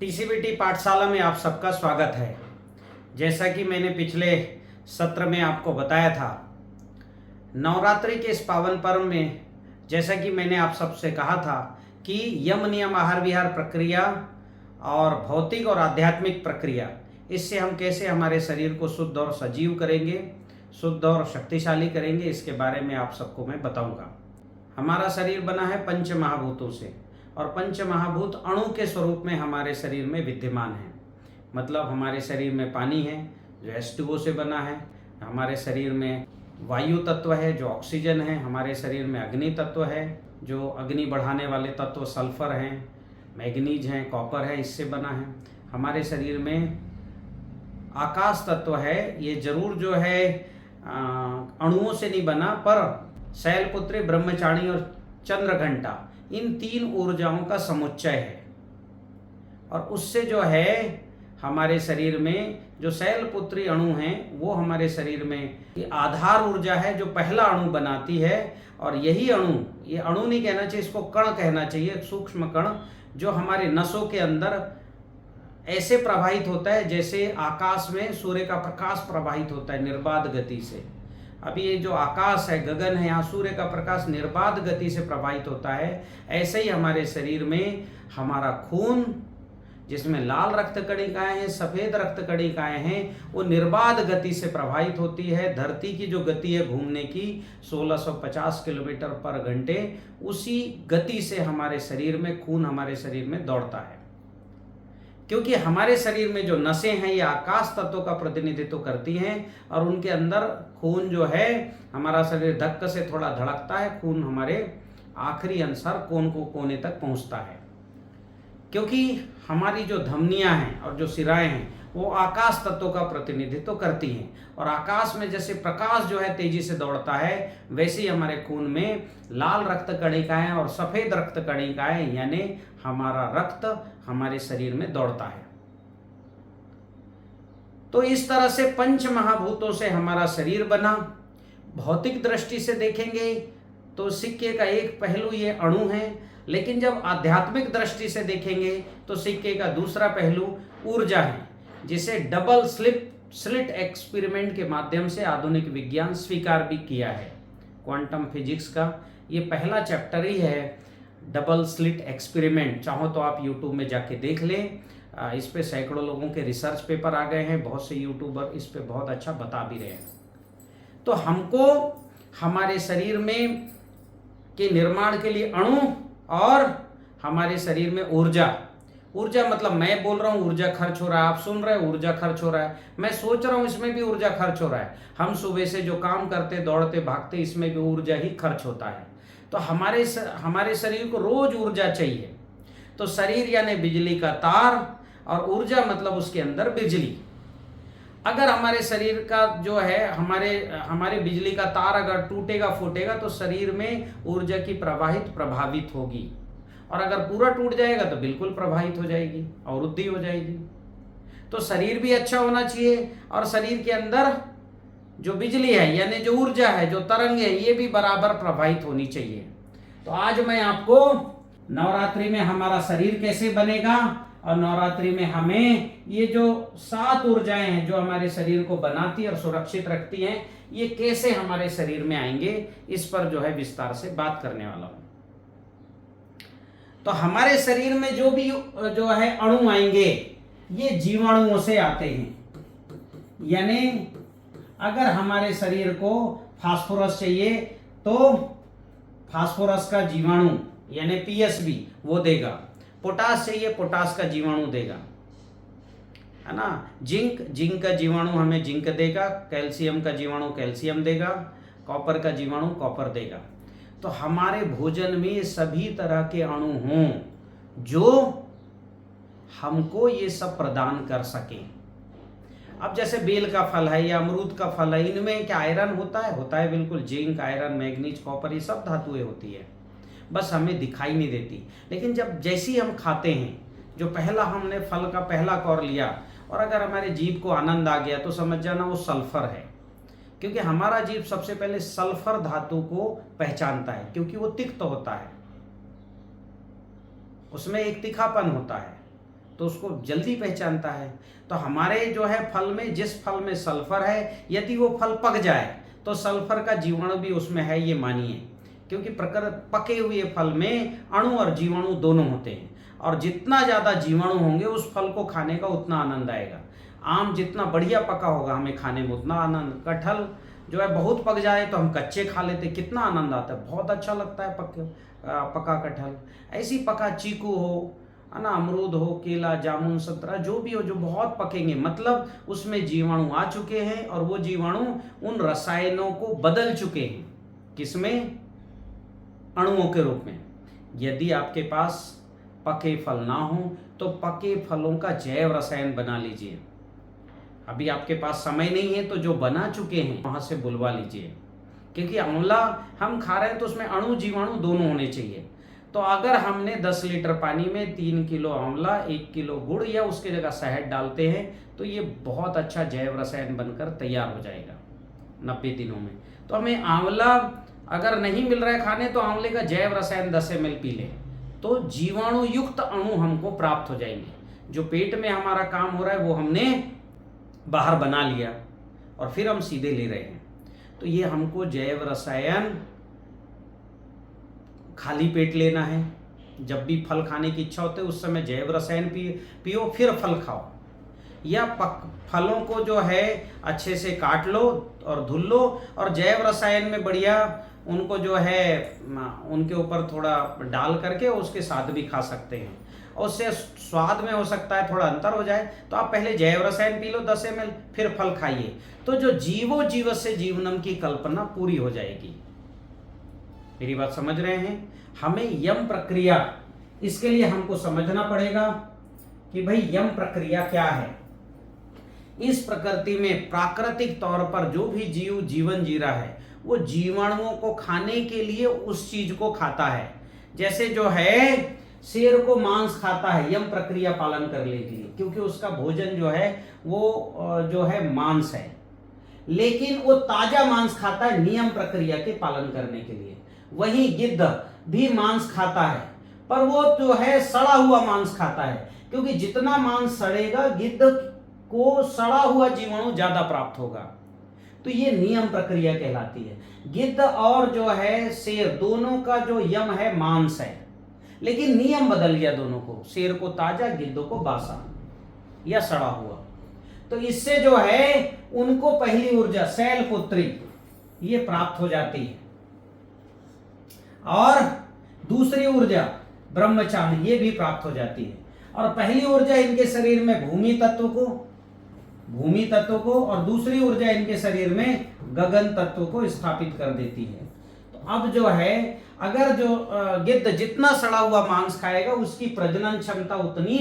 टीसीबीटी पाठशाला में आप सबका स्वागत है। जैसा कि मैंने पिछले सत्र में आपको बताया था, नवरात्रि के इस पावन पर्व में जैसा कि मैंने आप सबसे कहा था कि यम नियम आहार विहार प्रक्रिया और भौतिक और आध्यात्मिक प्रक्रिया, इससे हम कैसे हमारे शरीर को शुद्ध और सजीव करेंगे, शुद्ध और शक्तिशाली करेंगे, इसके बारे में आप सबको मैं बताऊंगा। हमारा शरीर बना है पंच महाभूतों से और पंच महाभूत अणु के स्वरूप में हमारे शरीर में विद्यमान है। मतलब हमारे शरीर में पानी है जो H2O से बना है, हमारे शरीर में वायु तत्व है जो ऑक्सीजन है, हमारे शरीर में अग्नि तत्व है जो अग्नि बढ़ाने वाले तत्व सल्फर हैं, मैग्नीज हैं, कॉपर है, इससे बना है। हमारे शरीर में आकाश तत्व है, ये जरूर जो है अणुओं से नहीं बना, पर शैलपुत्री, ब्रह्मचारी और चंद्रघंटा, इन तीन ऊर्जाओं का समुच्चय है। और उससे जो है हमारे शरीर में जो शैलपुत्री अणु हैं वो हमारे शरीर में ये आधार ऊर्जा है जो पहला अणु बनाती है। और यही अणु, ये अणु नहीं कहना चाहिए, इसको कण कहना चाहिए, सूक्ष्म कण, जो हमारे नसों के अंदर ऐसे प्रवाहित होता है जैसे आकाश में सूर्य का प्रकाश प्रवाहित होता है निर्बाध गति से। अभी ये जो आकाश है, गगन है, यहाँ सूर्य का प्रकाश निर्बाध गति से प्रवाहित होता है। ऐसे ही हमारे शरीर में हमारा खून, जिसमें लाल रक्त कणिकाएं हैं, सफेद रक्त कणिकाएं हैं, वो निर्बाध गति से प्रवाहित होती है। धरती की जो गति है घूमने की 1650 किलोमीटर पर घंटे, उसी गति से हमारे शरीर में खून हमारे शरीर में दौड़ता है। क्योंकि हमारे शरीर में जो नसें हैं ये आकाश तत्व का प्रतिनिधित्व करती हैं और उनके अंदर खून जो है, हमारा शरीर धक्का से थोड़ा धड़कता है, खून हमारे आखिरी अनुसार कोने तक पहुंचता है। क्योंकि हमारी जो धमनियां हैं और जो सिराएं हैं वो आकाश तत्व का प्रतिनिधित्व करती हैं। और आकाश में जैसे प्रकाश जो है तेजी से दौड़ता है, वैसे ही हमारे खून में लाल रक्त कणिकाएं और सफेद रक्त कणिकाएं, यानी हमारा रक्त हमारे शरीर में दौड़ता है। तो इस तरह से पंच महाभूतों से हमारा शरीर बना। भौतिक दृष्टि से देखेंगे तो सिक्के का एक पहलू ये अणु है, लेकिन जब आध्यात्मिक दृष्टि से देखेंगे तो सिक्के का दूसरा पहलू ऊर्जा है, जिसे डबल स्लिट एक्सपेरिमेंट के माध्यम से आधुनिक विज्ञान स्वीकार भी किया है। क्वांटम फिजिक्स का ये पहला चैप्टर ही है, डबल स्लिट एक्सपेरिमेंट। चाहो तो आप यूट्यूब में जाके देख लें, इस पे सैकड़ों लोगों के रिसर्च पेपर आ गए हैं, बहुत से यूट्यूबर इस पे बहुत अच्छा बता भी रहे हैं। तो हमको हमारे शरीर में के निर्माण के लिए अणु और हमारे शरीर में ऊर्जा मतलब मैं बोल रहा हूँ ऊर्जा खर्च हो रहा है, आप सुन रहे हैं ऊर्जा खर्च हो रहा है, मैं सोच रहा हूँ इसमें भी ऊर्जा खर्च हो रहा है। हम सुबह से जो काम करते, दौड़ते, भागते, इसमें भी ऊर्जा ही खर्च होता है। तो हमारे शरीर को रोज ऊर्जा चाहिए। तो शरीर यानी बिजली का तार और ऊर्जा मतलब उसके अंदर बिजली। अगर हमारे शरीर का जो है हमारे बिजली का तार अगर टूटेगा फूटेगा तो शरीर में ऊर्जा की प्रभावित होगी, और अगर पूरा टूट जाएगा तो बिल्कुल प्रभावित हो जाएगी, अवरुद्धि हो जाएगी। तो शरीर भी अच्छा होना चाहिए और शरीर के अंदर जो बिजली है यानी जो ऊर्जा है, जो तरंग है, ये भी बराबर प्रभावित होनी चाहिए। तो आज मैं आपको नवरात्रि में हमारा शरीर कैसे बनेगा और नवरात्रि में हमें ये जो 7 ऊर्जाएं हैं जो हमारे शरीर को बनाती और सुरक्षित रखती हैं, ये कैसे हमारे शरीर में आएंगे, इस पर जो है विस्तार से बात करने वाला हूं। तो हमारे शरीर में जो भी जो है अणु आएंगे ये जीवाणुओं से आते हैं। यानी अगर हमारे शरीर को फास्फोरस चाहिए तो फास्फोरस का जीवाणु यानी पीएसबी वो देगा, पोटास चाहिए पोटास का जीवाणु देगा, है ना। जिंक का जीवाणु हमें जिंक देगा, कैल्शियम का जीवाणु कैल्शियम देगा, कॉपर का जीवाणु कॉपर देगा। तो हमारे भोजन में सभी तरह के अणु हों जो हमको ये सब प्रदान कर सकें। अब जैसे बेल का फल है या अमरूद का फल है, इनमें क्या आयरन होता है बिल्कुल। जिंक, आयरन, मैग्नीज, कॉपर, ये सब धातुएं होती है, बस हमें दिखाई नहीं देती। लेकिन जैसे ही हम खाते हैं, जो पहला हमने फल का पहला कौर लिया और अगर हमारे जीभ को आनंद आ गया तो समझ जाना वो सल्फर है, क्योंकि हमारा जीभ सबसे पहले सल्फर धातु को पहचानता है, क्योंकि वो तिक्त होता है, उसमें एक तीखापन होता है। तो उसको जल्दी पहचानता है। तो हमारे जो है फल में, जिस फल में सल्फर है, यदि वो फल पक जाए तो सल्फर का जीवाणु भी उसमें है, ये मानिए, क्योंकि पके हुए फल में अणु और जीवाणु दोनों होते हैं, और जितना ज़्यादा जीवाणु होंगे उस फल को खाने का उतना आनंद आएगा। आम जितना बढ़िया पका होगा हमें खाने में उतना आनंद। कटहल जो है बहुत पक जाए तो हम कच्चे खा लेते, कितना आनंद आता है, बहुत अच्छा लगता है पका कटहल। ऐसी पका चीकू हो, है ना, अमरूद हो, केला, जामुन, संतरा, जो भी हो, जो बहुत पकेंगे मतलब उसमें जीवाणु आ चुके हैं और वो जीवाणु उन रसायनों को बदल चुके हैं, किसमें, अणुओं के रूप में। यदि आपके पास पके फल ना हो तो पके फलों का जैव रसायन बना लीजिए। अभी आपके पास समय नहीं है तो जो बना चुके हैं वहां से बुलवा लीजिए, क्योंकि आंवला हम खा रहे हैं तो उसमें अणु जीवाणु दोनों होने चाहिए। तो अगर हमने 10 लीटर पानी में 3 किलो आंवला, 1 किलो गुड़ या उसके जगह शहद डालते हैं तो ये बहुत अच्छा जैव रसायन बनकर तैयार हो जाएगा 90 दिनों में। तो हमें आंवला अगर नहीं मिल रहा है खाने तो आंवले का जैव रसायन 10 ml पी लें, तो जीवाणु युक्त अणु हमको प्राप्त हो जाएंगे। जो पेट में हमारा काम हो रहा है वो हमने बाहर बना लिया और फिर हम सीधे ले रहे हैं। तो ये हमको जैव रसायन खाली पेट लेना है। जब भी फल खाने की इच्छा होती है उस समय जैव रसायन पियो, फिर फल खाओ। या फलों को जो है अच्छे से काट लो और धुल लो और जैव रसायन में बढ़िया उनको जो है उनके ऊपर थोड़ा डाल करके उसके साथ भी खा सकते हैं, और उससे स्वाद में हो सकता है थोड़ा अंतर हो जाए। तो आप पहले जैव रसायन पी लो 10 ml, फिर फल खाइए, तो जो जीवो जीवस्य जीवनम की कल्पना पूरी हो जाएगी। मेरी बात समझ रहे हैं? हमें यम प्रक्रिया, इसके लिए हमको समझना पड़ेगा कि भाई यम प्रक्रिया क्या है। इस प्रकृति में प्राकृतिक तौर पर जो भी जीव जीवन जी रहा है वो जीवाणुओं को खाने के लिए उस चीज को खाता है। जैसे जो है शेर को मांस खाता है यम प्रक्रिया पालन करने के लिए, क्योंकि उसका भोजन जो है वो जो है मांस है, लेकिन वो ताजा मांस खाता है नियम प्रक्रिया के पालन करने के लिए। वहीं गिद्ध भी मांस खाता है, पर वो जो है सड़ा हुआ मांस खाता है, क्योंकि जितना मांस सड़ेगा गिद्ध को सड़ा हुआ जीवाणु ज्यादा प्राप्त होगा। तो ये नियम प्रक्रिया कहलाती है। गिद्ध और जो है शेर दोनों का जो यम है मांस है, लेकिन नियम बदल गया दोनों को, शेर को ताजा, गिद्ध को बासा या सड़ा हुआ। तो इससे जो है उनको पहली ऊर्जा शैलपुत्री ये प्राप्त हो जाती है, और दूसरी ऊर्जा ब्रह्मचारी ये भी प्राप्त हो जाती है। और पहली ऊर्जा इनके शरीर में भूमि तत्व को और दूसरी ऊर्जा इनके शरीर में गगन तत्व को स्थापित कर देती है। तो अब जो है अगर जो गिद्ध जितना सड़ा हुआ मांस खाएगा उसकी प्रजनन क्षमता उतनी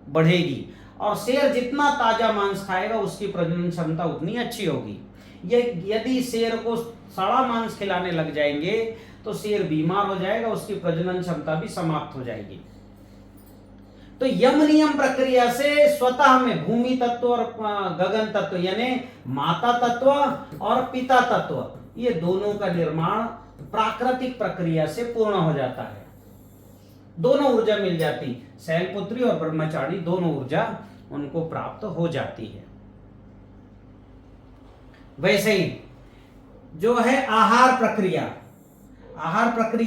बढ़ेगी, और शेर जितना ताजा मांस खाएगा उसकी प्रजनन क्षमता उतनी अच्छी होगी। ये यदि शेर को सड़ा मांस खिलाने लग जाएंगे तो शेर बीमार हो जाएगा, उसकी प्रजनन क्षमता भी समाप्त हो जाएगी। तो यम नियम प्रक्रिया से स्वतः में भूमि तत्व और गगन तत्व यानी माता तत्व और पिता तत्व ये दोनों का निर्माण प्राकृतिक प्रक्रिया से पूर्ण हो जाता है। दोनों ऊर्जा मिल जाती, शैलपुत्री और ब्रह्मचारी दोनों ऊर्जा उनको प्राप्त हो जाती है। वैसे ही जो है आहार प्रक्रिया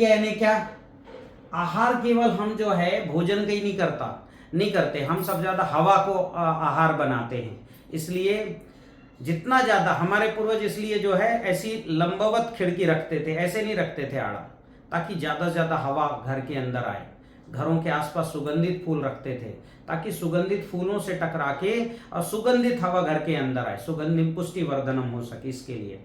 यानी क्या? आहार केवल हम जो है भोजन का ही नहीं करते, हम सब ज्यादा हवा को आहार बनाते हैं। इसलिए जितना ज्यादा हमारे पूर्वज इसलिए जो है ऐसी लंबवत खिड़की रखते थे, ऐसे नहीं रखते थे आड़ा, ताकि ज्यादा से ज्यादा हवा घर के अंदर आए। घरों के आसपास सुगंधित फूल रखते थे ताकि सुगंधित फूलों से टकरा के और सुगंधित हवा घर के अंदर आए, सुगंधित पुष्टि वर्धनम हो सके इसके लिए।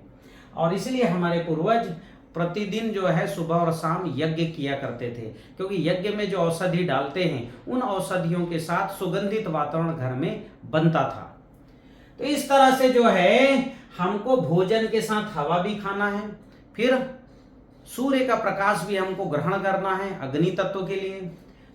और इसलिए हमारे पूर्वज प्रतिदिन जो है सुबह और शाम यज्ञ किया करते थे, क्योंकि यज्ञ में जो औषधि डालते हैं उन औषधियों के साथ सुगंधित वातावरण घर में बनता था। तो इस तरह से जो है हमको भोजन के साथ हवा भी खाना है, फिर सूर्य का प्रकाश भी हमको ग्रहण करना है अग्नि तत्व के लिए।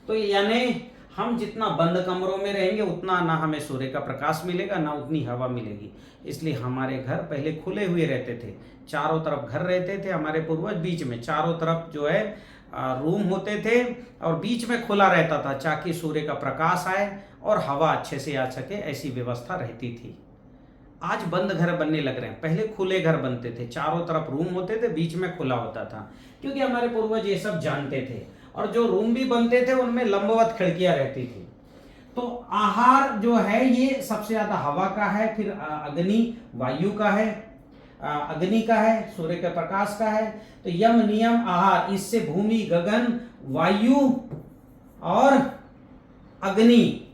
तो यानी हम जितना बंद कमरों में रहेंगे उतना ना हमें सूर्य का प्रकाश मिलेगा, ना उतनी हवा मिलेगी। इसलिए हमारे घर पहले खुले हुए रहते थे, चारों तरफ घर रहते थे हमारे पूर्वज, बीच में चारों तरफ जो है रूम होते थे और बीच में खुला रहता था ताकि सूर्य का प्रकाश आए और हवा अच्छे से आ सके, ऐसी व्यवस्था रहती थी। आज बंद घर बनने लग रहे हैं, पहले खुले घर बनते थे, चारों तरफ रूम होते थे, बीच में खुला होता था, क्योंकि हमारे पूर्वज ये सब जानते थे। और जो रूम भी बनते थे उनमें लंबवत खिड़कियां रहती थी। तो आहार जो है ये सबसे ज्यादा हवा का है, फिर अग्नि वायु का है, अग्नि का है, सूर्य के प्रकाश का है। तो यम नियम आहार, इससे भूमि गगन वायु और अग्नि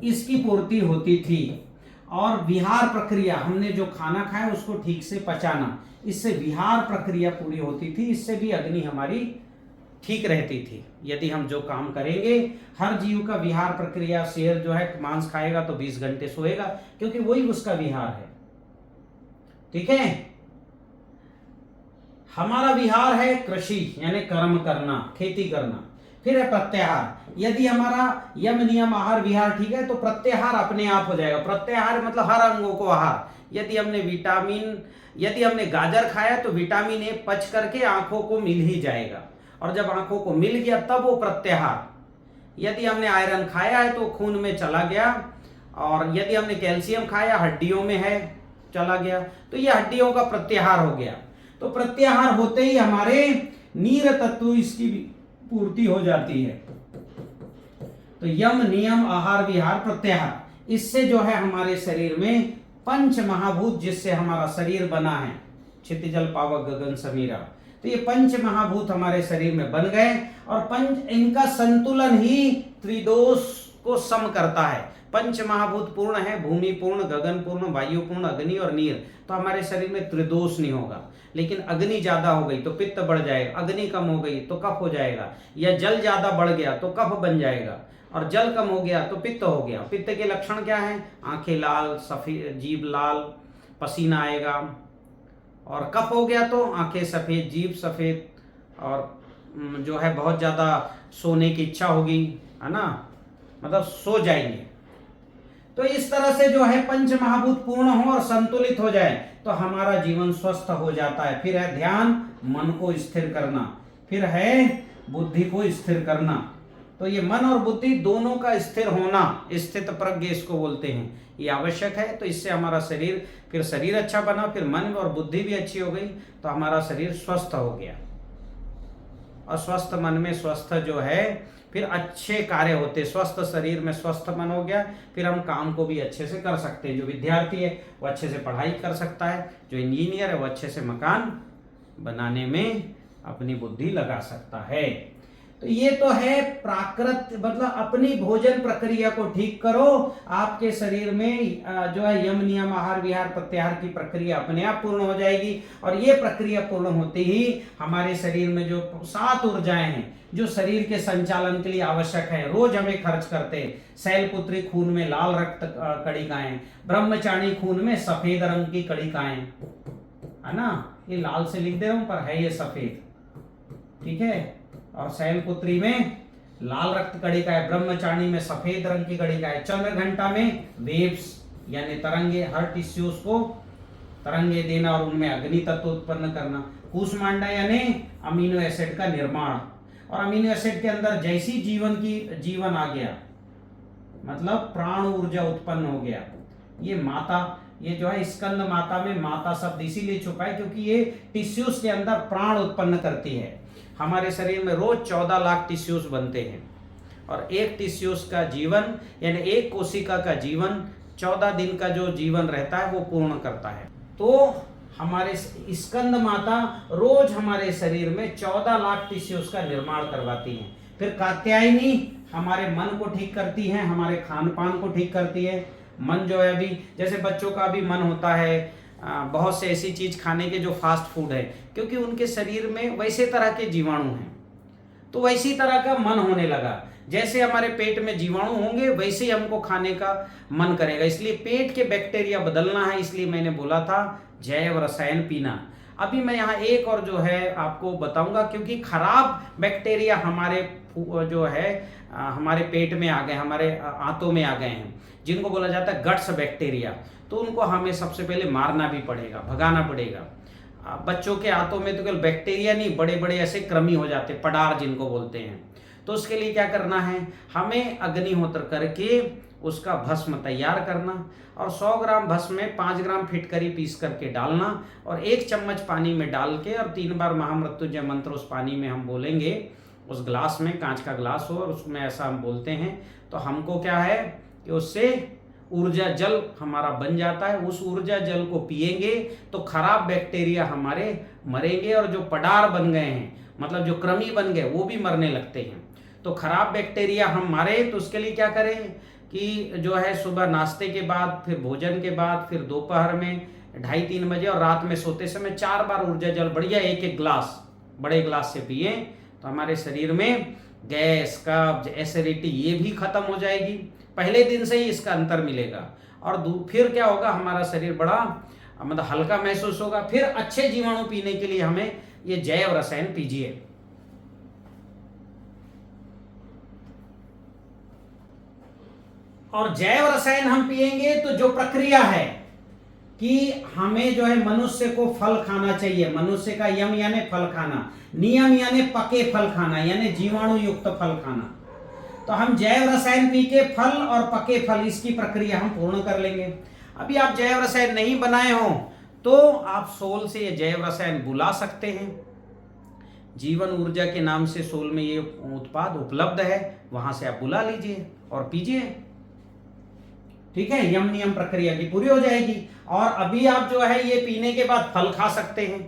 इसकी पूर्ति होती थी। और विहार प्रक्रिया, हमने जो खाना खाया उसको ठीक से पचाना, इससे विहार प्रक्रिया पूरी होती थी, इससे भी अग्नि हमारी ठीक रहती थी। यदि हम जो काम करेंगे, हर जीव का विहार प्रक्रिया, शेर जो है मांस खाएगा तो 20 घंटे सोएगा, क्योंकि वही उसका विहार है। ठीक है, हमारा विहार है कृषि यानी कर्म करना, खेती करना। फिर है प्रत्याहार, यदि हमारा यम नियम आहार विहार ठीक है तो प्रत्याहार अपने आप हो जाएगा। प्रत्याहार मतलब हर अंगों को आहार। यदि हमने गाजर खाया तो विटामिन ए पच करके आंखों को मिल ही जाएगा, और जब आंखों को मिल गया तब वो प्रत्याहार। यदि हमने आयरन खाया है तो खून में चला गया, और यदि हमने कैल्शियम खाया हड्डियों में है, चला गया, तो ये हड्डियों का प्रत्याहार हो गया। तो प्रत्याहार होते ही हमारे नीर तत्व इसकी भी पूर्ति हो जाती है। तो यम नियम आहार विहार प्रत्याहार, इससे जो है हमारे शरीर में पंच महाभूत, जिससे हमारा शरीर बना है, क्षितिजल पावक गगन समीरा, तो ये पंच महाभूत हमारे शरीर में बन गए। और पंच, इनका संतुलन ही त्रिदोष को सम करता है। पंच महाभूत पूर्ण है, भूमि पूर्ण, गगन पूर्ण, वायु पूर्ण, अग्नि और नीर, तो हमारे शरीर में त्रिदोष नहीं होगा। लेकिन अग्नि ज्यादा हो गई तो पित्त बढ़ जाएगा, अग्नि कम हो गई तो कफ हो जाएगा, या जल ज्यादा बढ़ गया तो कफ बन जाएगा, और जल कम हो गया तो पित्त हो गया। पित्त के लक्षण क्या है? आंखें लाल, सफेद, जीभ लाल, पसीना आएगा। और कफ हो गया तो आंखें सफेद, जीभ सफेद, और जो है बहुत ज्यादा सोने की इच्छा होगी, है ना, मतलब सो जाएंगे। तो इस तरह से जो है पंच महाभूत पूर्ण हो और संतुलित हो जाए तो हमारा जीवन स्वस्थ हो जाता है। फिर है ध्यान, मन को स्थिर करना, फिर है बुद्धि को स्थिर करना। तो ये मन और बुद्धि दोनों का स्थिर होना, स्थित प्रज्ञ इसको बोलते हैं, ये आवश्यक है। तो इससे हमारा शरीर, फिर शरीर अच्छा बना, फिर मन और बुद्धि भी अच्छी हो गई, तो हमारा शरीर स्वस्थ हो गया। और स्वस्थ मन में स्वस्थ जो है फिर अच्छे कार्य होते, स्वस्थ शरीर में स्वस्थ मन हो गया, फिर हम काम को भी अच्छे से कर सकते हैं। जो विद्यार्थी है वो अच्छे से पढ़ाई कर सकता है, जो इंजीनियर है वो अच्छे से मकान बनाने में अपनी बुद्धि लगा सकता है। तो ये तो है प्राकृत, मतलब अपनी भोजन प्रक्रिया को ठीक करो, आपके शरीर में जो है यम नियम आहार विहार प्रत्याहार की प्रक्रिया अपने आप पूर्ण हो जाएगी। और ये प्रक्रिया पूर्ण होते ही हमारे शरीर में जो 7 ऊर्जाएं हैं जो शरीर के संचालन के लिए आवश्यक है, रोज हमें खर्च करते हैं। शैलपुत्री खून में लाल रक्त कणिकाएं, ब्रह्मचारी खून में सफेद रंग की कणिकाएं, है ना, ये लाल से लिख दे रहा हूं पर है ये सफेद, ठीक है। और शैलपुत्री में लाल रक्त कणिका है, ब्रह्मचारी में सफेद रंग की कणिका है, चंद्रघंटा में वेव्स यानी तरंगे, हर टिश्यूज को तरंगे देना और उनमें अग्नि तत्व उत्पन्न करना। कूष्मांडा यानी अमीनो एसिड का निर्माण, और अमीनो एसिड के अंदर जैसी जीवन आ गया, मतलब प्राण ऊर्जा उत्पन्न हो गया। ये माता, ये जो है स्कंद माता में माता शब्द इसीलिए छुपा है क्योंकि ये टिश्यूज के अंदर प्राण उत्पन्न करती है। हमारे शरीर में रोज 14 लाख टिश्यूज बनते हैं, और एक टिश्यूज का जीवन यानी एक कोशिका का जीवन 14 दिन का जो जीवन रहता है वो पूर्ण करता है। तो हमारे स्कंद माता रोज हमारे शरीर में 14 लाख टिश्यूज का निर्माण करवाती हैं। फिर कात्यायनी हमारे मन को ठीक करती है, हमारे खान पान को ठीक करती है। मन जो है, अभी जैसे बच्चों का भी मन होता है बहुत से ऐसी चीज खाने के जो फास्ट फूड है, क्योंकि उनके शरीर में वैसे तरह के जीवाणु हैं, तो वैसी तरह का मन होने लगा। जैसे हमारे पेट में जीवाणु होंगे वैसे ही हमको खाने का मन करेगा। इसलिए पेट के बैक्टीरिया बदलना है, इसलिए मैंने बोला था जैव रसायन पीना। अभी मैं यहाँ एक और जो है आपको बताऊंगा, क्योंकि खराब बैक्टीरिया हमारे जो है हमारे पेट में आ गए, हमारे आंतों में आ गए हैं, जिनको बोला जाता है गट्स बैक्टीरिया। तो उनको हमें सबसे पहले मारना भी पड़ेगा, भगाना पड़ेगा। बच्चों के हाथों में तो केवल बैक्टीरिया नहीं, बड़े बड़े ऐसे कृमि हो जाते, पडार जिनको बोलते हैं। तो उसके लिए क्या करना है, हमें अग्निहोत्र करके उसका भस्म तैयार करना, और 100 ग्राम भस्म में 5 ग्राम फिटकरी पीस करके डालना, और 1 चम्मच पानी में डाल के और 3 बार महामृत्युंजय मंत्र उस पानी में हम बोलेंगे। उस ग्लास में, कांच का ग्लास हो और उसमें ऐसा हम बोलते हैं, तो हमको क्या है कि उससे ऊर्जा जल हमारा बन जाता है। उस ऊर्जा जल को पिएंगे तो खराब बैक्टीरिया हमारे मरेंगे, और जो पडार बन गए हैं, मतलब जो कृमि बन गए, वो भी मरने लगते हैं। तो खराब बैक्टीरिया हम मारे, तो उसके लिए क्या करें कि जो है सुबह नाश्ते के बाद, फिर भोजन के बाद, फिर दोपहर में 2:30-3 बजे और रात में सोते समय 4 बार ऊर्जा जल बढ़िया 1-1 ग्लास बड़े ग्लास से पिए, तो हमारे शरीर में गैस, कब्ज, एसिडिटी ये भी खत्म हो जाएगी। पहले दिन से ही इसका अंतर मिलेगा, और फिर क्या होगा, हमारा शरीर बड़ा मतलब हल्का महसूस होगा। फिर अच्छे जीवाणु पीने के लिए हमें ये जैव रसायन पीजिए। और जैव रसायन हम पिएंगे तो जो प्रक्रिया है कि हमें जो है मनुष्य को फल खाना चाहिए। मनुष्य का यम यानी फल खाना, नियम यानी पके फल खाना, यानी जीवाणु युक्त फल खाना। तो हम जैव रसायन पी के फल और पके फल, इसकी प्रक्रिया हम पूर्ण कर लेंगे। अभी आप जैव रसायन नहीं बनाए हो तो आप सोल से ये जैव रसायन बुला सकते हैं। जीवन ऊर्जा के नाम से सोल में ये उत्पाद उपलब्ध है, वहां से आप बुला लीजिए और पीजिए। ठीक है, यम नियम प्रक्रिया की पूरी हो जाएगी। और अभी आप जो है ये पीने के बाद फल खा सकते हैं।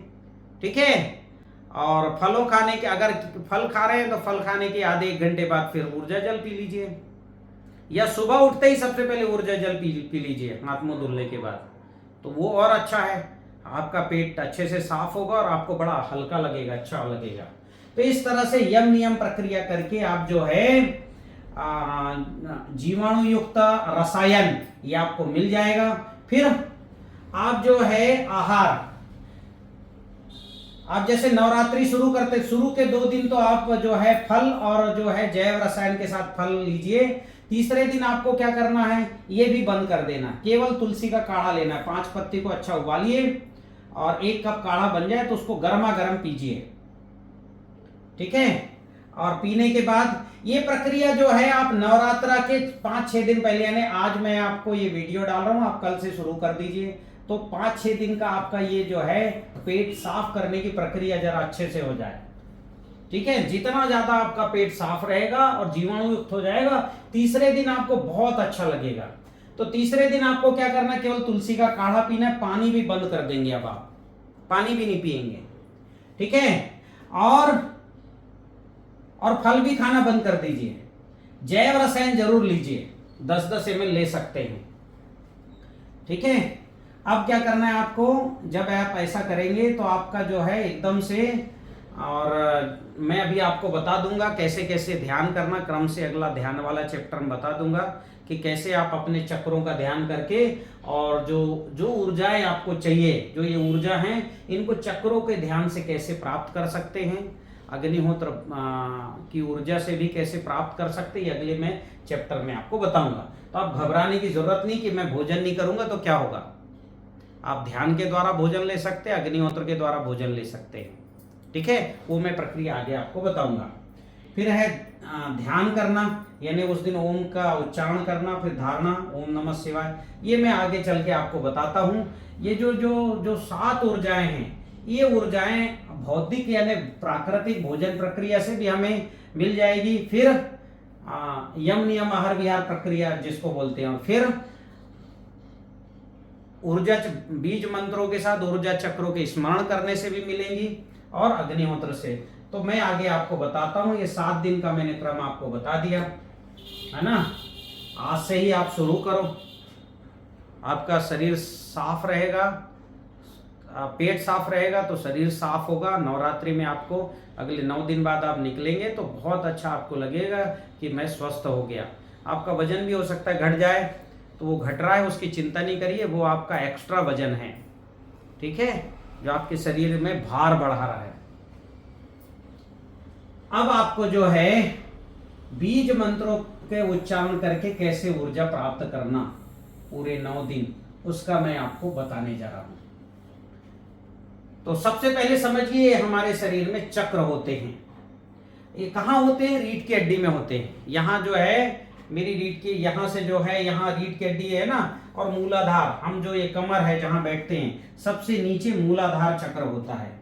ठीक है, और फलों खाने के, अगर फल खा रहे हैं तो फल खाने के आधे 1 घंटे बाद फिर ऊर्जा जल पी लीजिए, या सुबह उठते ही सबसे पहले ऊर्जा जल पी लीजिए हाथ मुंह धुलने के बाद, तो वो और अच्छा है। आपका पेट अच्छे से साफ होगा और आपको बड़ा हल्का लगेगा, अच्छा लगेगा। तो इस तरह से यम नियम प्रक्रिया करके आप जो है जीवाणु युक्त रसायन ये आपको मिल जाएगा। फिर आप जो है आहार, आप जैसे नवरात्रि शुरू करते, शुरू के 2 दिन तो आप जो है फल और जो है जैव रसायन के साथ फल लीजिए। तीसरे दिन आपको क्या करना है, ये भी बंद कर देना, केवल तुलसी का काढ़ा लेना है। 5 पत्ती को अच्छा उबालिए और 1 कप काढ़ा बन जाए तो उसको गर्मा गर्म पीजिए। ठीक है, और पीने के बाद ये प्रक्रिया जो है आप नवरात्रा के 5-6 दिन पहले, यानी आज मैं आपको ये वीडियो डाल रहा हूं, आप कल से शुरू कर दीजिए। तो 5-6 दिन का आपका ये जो है पेट साफ करने की प्रक्रिया जरा अच्छे से हो जाए। ठीक है, जितना ज्यादा आपका पेट साफ रहेगा और जीवाणु युक्त हो जाएगा, तीसरे दिन आपको बहुत अच्छा लगेगा। तो तीसरे दिन आपको क्या करना है, केवल तुलसी का काढ़ा पीना है, पानी भी बंद कर देंगे। अब आप पानी भी नहीं पिएंगे। ठीक है, और फल भी खाना बंद कर दीजिए। जैव रसायन जरूर लीजिए, 10-10 ml ले सकते हैं। ठीक है, अब क्या करना है आपको, जब आप ऐसा करेंगे तो आपका जो है एकदम से, और मैं अभी आपको बता दूंगा कैसे कैसे ध्यान करना, क्रम से अगला ध्यान वाला चैप्टर में बता दूंगा कि कैसे आप अपने चक्रों का ध्यान करके, और जो ऊर्जाएं आपको चाहिए, जो ये ऊर्जा हैं, इनको चक्रों के ध्यान से कैसे प्राप्त कर सकते हैं, अग्निहोत्र की ऊर्जा से भी कैसे प्राप्त कर सकते हैं, अगले मैं चैप्टर में आपको बताऊंगा। तो आप घबराने की जरूरत नहीं कि मैं भोजन नहीं करूंगा तो क्या होगा। आप ध्यान के द्वारा भोजन ले सकते हैं, अग्निहोत्र के द्वारा भोजन ले सकते हैं। ठीक है, वो मैं प्रक्रिया आगे आपको बताऊंगा। फिर है ध्यान करना, यानी उस दिन ओम का उच्चारण करना, फिर धारणा, ओम नमः शिवाय, ये मैं आगे चल के आपको बताता हूँ। ये जो 7 ऊर्जाएं हैं, ये ऊर्जाएं भौतिक यानी प्राकृतिक भोजन प्रक्रिया से भी हमें मिल जाएगी। फिर यम नियम आहार विहार प्रक्रिया जिसको बोलते हैं, फिर ऊर्जा बीज मंत्रों के साथ ऊर्जा चक्रों के स्मरण करने से भी मिलेंगी, और अग्निहोत्र से। तो मैं आगे आपको बताता हूं। ये 7 दिन का मैंने क्रम आपको बता दिया है ना। आज से ही आप शुरू करो, आपका शरीर साफ रहेगा, पेट साफ रहेगा तो शरीर साफ होगा। नवरात्रि में आपको अगले 9 दिन बाद आप निकलेंगे तो बहुत अच्छा आपको लगेगा कि मैं स्वस्थ हो गया। आपका वजन भी हो सकता है घट जाए, तो वो घट रहा है उसकी चिंता नहीं करिए, वो आपका एक्स्ट्रा वजन है। ठीक है, जो आपके शरीर में भार बढ़ा रहा है। अब आपको जो है बीज मंत्रों के उच्चारण करके कैसे ऊर्जा प्राप्त करना पूरे 9 दिन, उसका मैं आपको बताने जा रहा हूं। तो सबसे पहले समझिए हमारे शरीर में चक्र होते हैं। ये कहाँ होते हैं? रीढ़ की हड्डी में होते हैं। यहाँ जो है मेरी रीढ़ की, यहाँ से जो है यहाँ रीढ़ की हड्डी है ना, और मूलाधार, हम जो ये कमर है जहाँ बैठते हैं, सबसे नीचे मूलाधार चक्र होता है।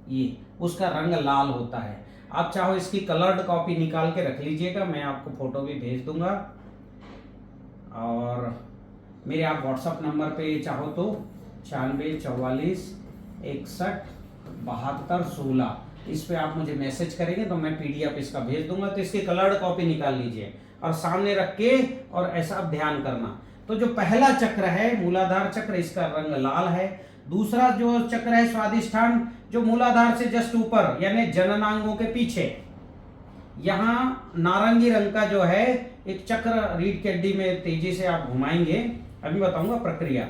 ये उसका रंग लाल होता है। आप चाहो इसकी कलर्ड कॉपी निकाल के रख लीजिएगा, मैं आपको फोटो भी भेज दूंगा। और मेरे आप व्हाट्सएप नंबर पे चाहो तो 96 44 61 72 16 इस पे आप मुझे मैसेज करेंगे तो मैं PDF इसका भेज दूंगा। तो इसकी कलर्ड कॉपी निकाल लीजिए और सामने रख के और ऐसा आप ध्यान करना। तो जो पहला चक्र है मूलाधार चक्र, इसका रंग लाल है। दूसरा जो चक्र है स्वादिष्ठान, जो मूलाधार से जस्ट ऊपर यानी जननांगों के पीछे, यहाँ नारंगी रंग का जो है एक चक्र रीढ़ की हड्डी में तेजी से आप घुमाएंगे, अभी बताऊंगा प्रक्रिया।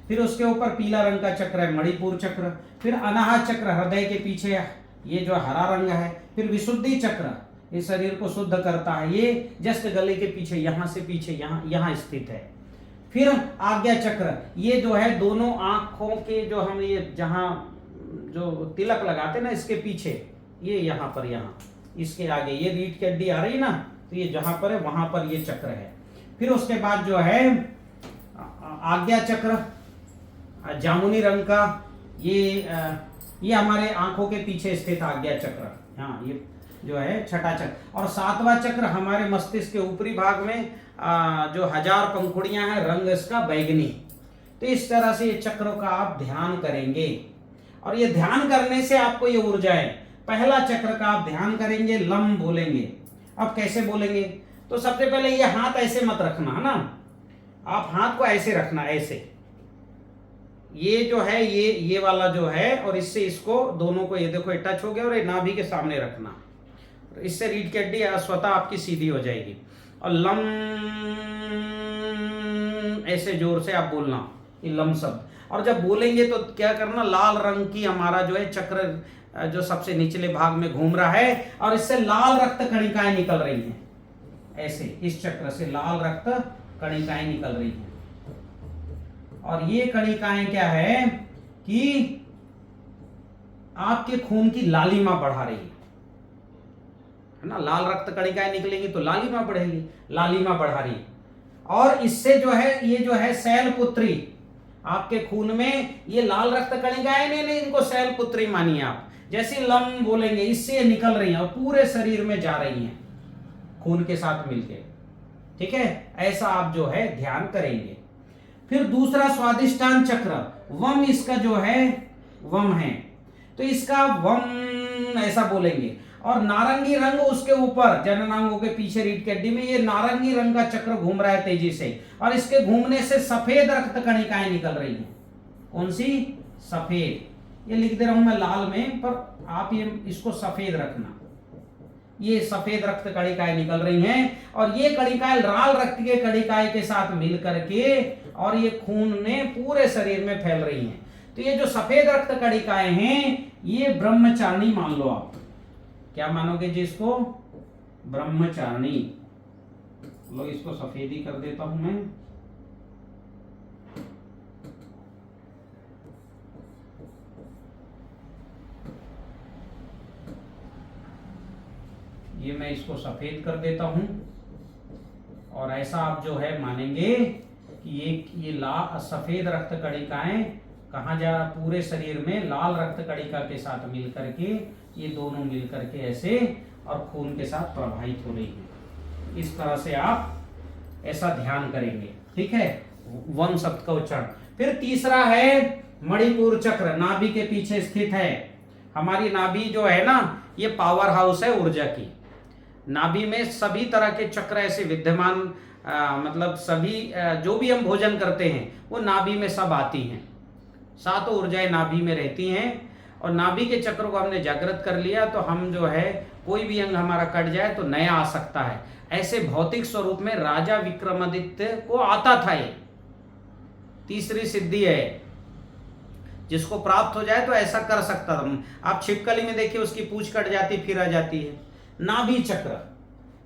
फिर उसके ऊपर पीला रंग का चक्र है मणिपुर चक्र। फिर अनाहत चक्र हृदय के पीछे, ये जो हरा रंग है। फिर विशुद्धि चक्र, ये शरीर को शुद्ध करता है, ये जस्ट गले के पीछे, यहाँ से पीछे यहाँ स्थित है। फिर आज्ञा चक्र, ये जो है दोनों आंखों के जो हम ये जहाँ जो तिलक लगाते ना, इसके पीछे, ये यहाँ पर, यहाँ इसके आगे ये रीढ़ की हड्डी आ रही ना, तो ये जहाँ पर है वहां पर ये चक्र है। फिर उसके बाद जो है आज्ञा चक्र जामुनी रंग का, ये हमारे आंखों के पीछे स्थित आज्ञा चक्र, हाँ ये जो है छठा चक्र। और सातवां चक्र हमारे मस्तिष्क के ऊपरी भाग में जो 1000 पंखुड़ियां हैं, रंग इसका बैगनी। तो इस तरह से ये चक्रों का आप ध्यान करेंगे और ये ध्यान करने से आपको ये ऊर्जाएं, पहला चक्र का आप ध्यान करेंगे, लम बोलेंगे। अब कैसे बोलेंगे? तो सबसे पहले ये हाथ ऐसे मत रखना है ना, आप हाथ को ऐसे रखना, ऐसे, ये जो है ये वाला जो है, और इससे इसको दोनों को, ये देखो ये टच हो गया, और ये नाभि के सामने रखना, इससे रीढ़ की हड्डी स्वतः आपकी सीधी हो जाएगी। और लम ऐसे जोर से आप बोलना, ये लम शब्द। और जब बोलेंगे तो क्या करना, लाल रंग की हमारा जो है चक्र जो सबसे निचले भाग में घूम रहा है, और इससे लाल रक्त कणिकाएं निकल रही हैं, ऐसे इस चक्र से लाल रक्त कणिकाएं निकल रही हैं। और ये कणिकाएं क्या है कि आपके खून की लालिमा बढ़ा रही है ना, लाल रक्त कणिकाएं निकलेंगी तो लालिमा बढ़ेगी, लालिमा बढ़ा रही है। और इससे जो है ये जो है शैलपुत्री, आपके खून में ये लाल रक्त कणिकाएं नहीं, इनको शैलपुत्री मानिए आप। जैसे लम बोलेंगे इससे निकल रही हैं और पूरे शरीर में जा रही हैं खून के साथ मिलके, ठीक है, ऐसा आप जो है ध्यान करेंगे। फिर दूसरा स्वादिष्टान चक्र, वम इसका जो है वम है, तो इसका वम ऐसा बोलेंगे। और नारंगी रंग उसके ऊपर जननांगों के पीछे रीढ़ की हड्डी में ये नारंगी रंग का चक्र घूम रहा है तेजी से, और इसके घूमने से सफेद रक्त कणिकाएं निकल रही हैं। कौन सी? सफेद। ये लिख दे रहा हूं मैं लाल में, पर आप ये इसको सफेद रखना। ये सफेद रक्त कणिकाएं निकल रही हैं, और ये कणिकाएं लाल रक्त के कणिकाएं के साथ मिल करके और ये खून में पूरे शरीर में फैल रही हैं। तो ये जो सफेद रक्त कणिकाएं हैं, ये ब्रह्मचारिणी मान लो आप। क्या मानोगे जी इसको? ब्रह्मचारिणी। लो इसको सफेद ही कर देता हूं मैं। ये मैं इसको सफेद कर देता हूं, और ऐसा आप जो है मानेंगे कि ये सफेद रक्त कणिकाएं कहाँ जा रहा, पूरे शरीर में लाल रक्त कणिका के साथ मिल करके, ये दोनों मिल करके ऐसे और खून के साथ प्रवाहित हो रही है। इस तरह से आप ऐसा ध्यान करेंगे, ठीक है, वम शब्द का उच्चारण। फिर तीसरा है मणिपुर चक्र, नाभि के पीछे स्थित है। हमारी नाभि जो है ना, ये पावर हाउस है ऊर्जा की। नाभि में सभी तरह के चक्र ऐसे विद्यमान, मतलब सभी जो भी हम भोजन करते हैं वो नाभि में सब आती हैं। 7 ऊर्जाएं नाभि में रहती हैं, और नाभि के चक्र को हमने जागृत कर लिया तो हम जो है कोई भी अंग हमारा कट जाए तो नया आ सकता है। ऐसे भौतिक स्वरूप में राजा विक्रमादित्य को आता था। ये तीसरी सिद्धि है, जिसको प्राप्त हो जाए तो ऐसा कर सकता था। आप छिपकली में देखिए, उसकी पूंछ कट जाती फिर आ जाती है। नाभि चक्र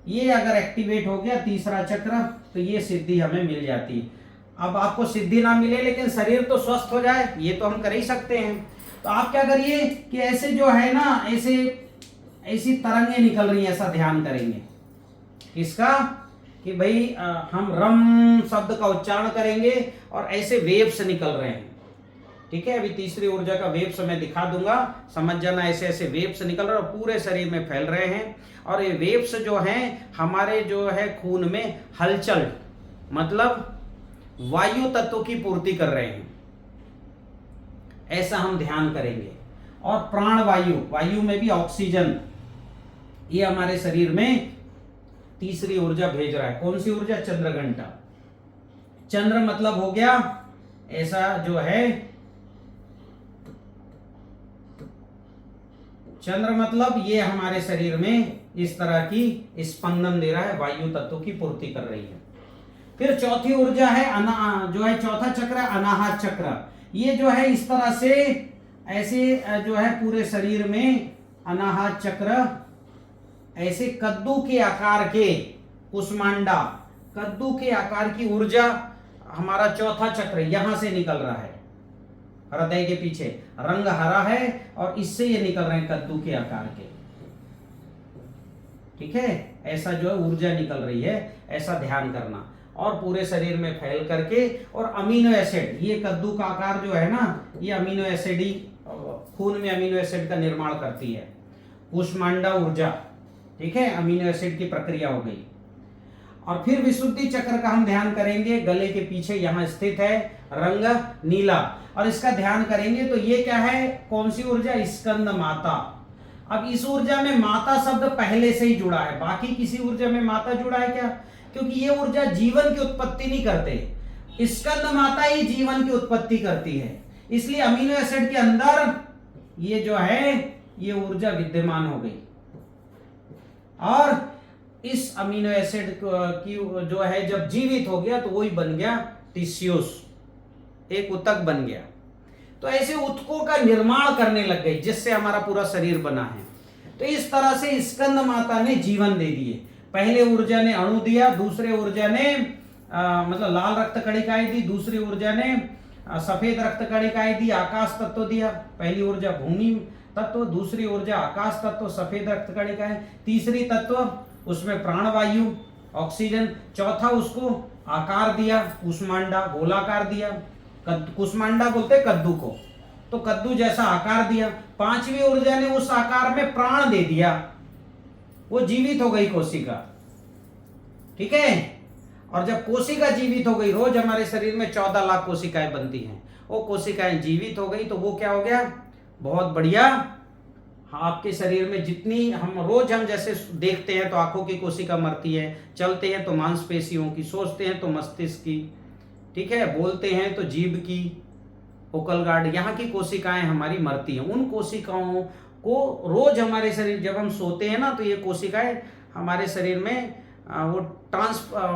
ये अगर एक्टिवेट हो गया, तीसरा चक्र, तो ये सिद्धि हमें मिल जाती है। अब आपको सिद्धि ना मिले लेकिन शरीर तो स्वस्थ हो जाए, ये तो हम कर ही सकते हैं। तो आप क्या करिए कि ऐसे जो है ना, ऐसे ऐसी तरंगे निकल रही हैं, ऐसा ध्यान करेंगे इसका कि भाई हम रम शब्द का उच्चारण करेंगे और ऐसे वेव्स निकल रहे हैं। ठीक है, अभी तीसरी ऊर्जा का वेव्स मैं दिखा दूंगा, समझ जाना। ऐसे ऐसे वेव्स निकल रहे हैं और पूरे शरीर में फैल रहे हैं, और ये वेव्स जो हैं हमारे जो है खून में हलचल, मतलब वायु तत्व की पूर्ति कर रहे हैं, ऐसा हम ध्यान करेंगे। और प्राण वायु, वायु में भी ऑक्सीजन, ये हमारे शरीर में तीसरी ऊर्जा भेज रहा है। कौन सी ऊर्जा? चंद्र घंटा। चंद्र मतलब हो गया ऐसा जो है, चंद्र मतलब ये हमारे शरीर में इस तरह की स्पंदन दे रहा है, वायु तत्व की पूर्ति कर रही है। फिर चौथी ऊर्जा है जो है चौथा चक्र, अनाहत चक्र। ये जो है इस तरह से ऐसे जो है पूरे शरीर में अनाहत चक्र, ऐसे कद्दू के आकार के, कुष्मांडा कद्दू के आकार की ऊर्जा, हमारा चौथा चक्र यहां से निकल रहा है, हृदय के पीछे रंग हरा है और इससे ये निकल रहे हैं कद्दू के आकार के। ठीक है, ऐसा जो है ऊर्जा निकल रही है, ऐसा ध्यान करना। और पूरे शरीर में फैल करके, और अमीनो एसिड, ये कद्दू का आकार जो है ना, ये अमीनो एसिड ही खून में अमीनो एसिड का निर्माण करती है, कुष्मांडा ऊर्जा। ठीक है, अमीनो एसिड की प्रक्रिया हो गई। और फिर विशुद्धि चक्र का हम ध्यान करेंगे, गले के पीछे यहां स्थित है, रंग नीला, और इसका ध्यान करेंगे। तो ये क्या है? कौन सी ऊर्जा? स्कंद माता। अब इस ऊर्जा में माता शब्द पहले से ही जुड़ा है, बाकी किसी ऊर्जा में माता जुड़ा है क्या? क्योंकि ये ऊर्जा जीवन की उत्पत्ति नहीं करते, स्कंद माता ही जीवन की उत्पत्ति करती है। इसलिए अमीनो एसिड के अंदर ये जो है ये ऊर्जा विद्यमान हो गई, और इस अमीनो एसिड की जो है जब जीवित हो गया तो वही बन गया टिश्यूज, एक ऊतक बन गया। तो ऐसे ऊतकों का निर्माण करने लग गई, जिससे हमारा पूरा शरीर बना है। तो इस तरह से स्कंद माता ने जीवन दे दिए। पहले ऊर्जा ने अणु दिया, दूसरे ऊर्जा ने मतलब लाल रक्त कणिकाएं दी, दूसरी ऊर्जा ने सफेद रक्त कणिकाएं दी, आकाश तत्व दिया। पहली ऊर्जा भूमि तत्व, दूसरी ऊर्जा आकाश तत्व, सफेद रक्त कणिकाएं, तीसरी तत्व उसमें प्राणवायु ऑक्सीजन, चौथा उसको आकार दिया, कुष्मांडा गोलाकार दिया, कुष्मांडा बोलते कद्दू को, तो कद्दू जैसा आकार दिया। पांचवी ऊर्जा ने उस आकार में प्राण दे दिया, वो जीवित हो गई कोशिका। ठीक है, और जब कोशिका जीवित हो गई, रोज हमारे शरीर में 14 लाख कोशिकाएं बनती हैं, वो कोशिकाएं जीवित हो गई, तो वो क्या हो गया? बहुत बढ़िया। आपके शरीर में जितनी हम जैसे देखते हैं तो आंखों की कोशिका मरती है, चलते हैं तो मांसपेशियों की, सोचते हैं तो मस्तिष्क की, ठीक है, बोलते हैं तो जीभ की, ओकल गार्ड, यहाँ की कोशिकाएं हमारी मरती हैं। उन कोशिकाओं को रोज हमारे शरीर, जब हम सोते हैं ना, तो ये कोशिकाएं हमारे शरीर में वो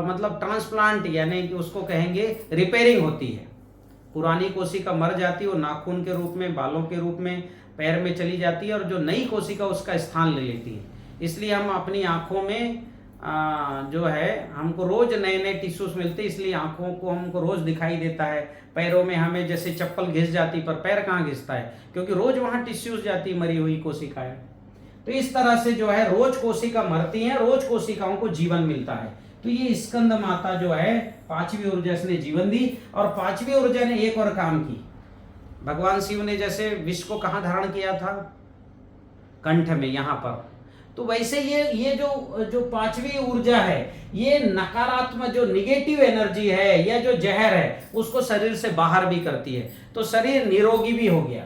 मतलब ट्रांसप्लांट, यानी कि उसको कहेंगे रिपेयरिंग होती है। पुरानी कोशिका मर जाती है, वो नाखून के रूप में, बालों के रूप में पैर में चली जाती है, और जो नई कोशिका उसका स्थान ले लेती है। इसलिए हम अपनी आंखों में जो है हमको रोज नए नए टिश्यूज मिलते हैं, इसलिए आंखों को हमको रोज दिखाई देता है। पैरों में हमें जैसे चप्पल घिस जाती, पर पैर कहाँ घिसता है? क्योंकि रोज वहां टिश्यूज जाती, मरी हुई कोशिकाएं। तो इस तरह से जो है रोज कोशिका मरती है, रोज कोशिकाओं को जीवन मिलता है। तो ये स्कंद माता जो है पांचवी ऊर्जा ने जीवन दी। और पांचवी ऊर्जा ने एक और काम की, भगवान शिव ने जैसे विष को कहाँ धारण किया था? कंठ में, यहाँ पर। तो वैसे ये जो पांचवी ऊर्जा है, ये नकारात्मक जो निगेटिव एनर्जी है या जो जहर है, उसको शरीर से बाहर भी करती है। तो शरीर निरोगी भी हो गया।